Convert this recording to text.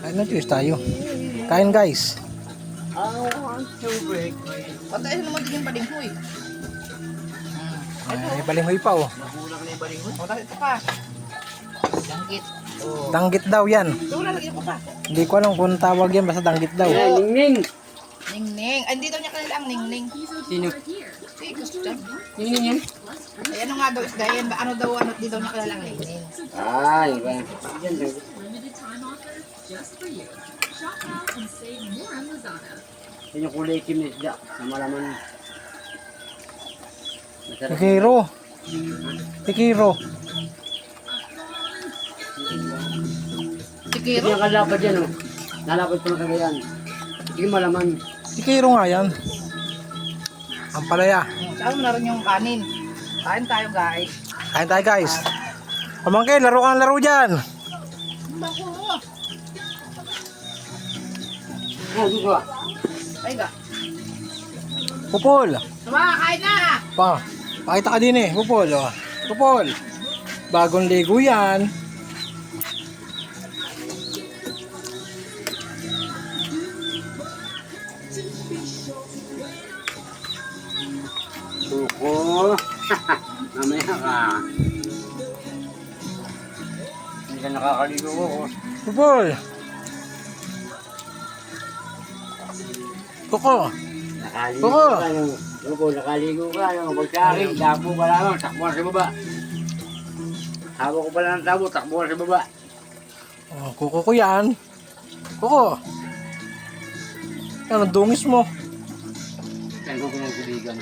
Kain na cheers tayo. Kain guys. I want to break my... Patayin naman din yung balinghoy. May balinghoy pa oh. Nagulang na yung balingon. O, tapos ito pa. Danggit. Oh. Danggit daw yan. Ito, lalagyan ko pa. Hindi ko alam kung tawag yan, basta danggit daw. Ayan, Ningning. Ningning. Ay, hindi daw niya kanila ang ningning. Sino? Si Christian. Ningning yan? Ay, ano nga daw isda yan? Ano daw, ano, di daw niya kanila ang ningning. Ah, iba. Yan daw. Yan yung kulay itim na isda. Na malaman. Masarap. Tikiro. Tikiro. Sikiro? Yung kalapad yan, oh. Nalapad ko na kagayan. Hindi malaman. Tikiro nga yan. Ang palaya. Saan mo na rin yung kanin? Kain tayo, guys. Kain tayo guys. Pamangkin, laro kang laro dyan. Bako mo. Ah, dito ah. Ay, ga. Pupol. Tama, kain na! Pa, pakita ka din eh. Pupol. Oh. Pupol. Bagong ligo yan. Suko. Mamaya ka. Hindi ka nakakaligo ko. Pupol. Kuko. Nakaligo Oo. ka. Suko, nakaligo ka. Pagkakin, takbo ka lamang. Takbo ka sa baba. Hawak ko pala ng tabo. Takbo ka sa baba. Oh, kuko ko yan. Kuko. Ano, dungis mo. Saan ko kinagibigan?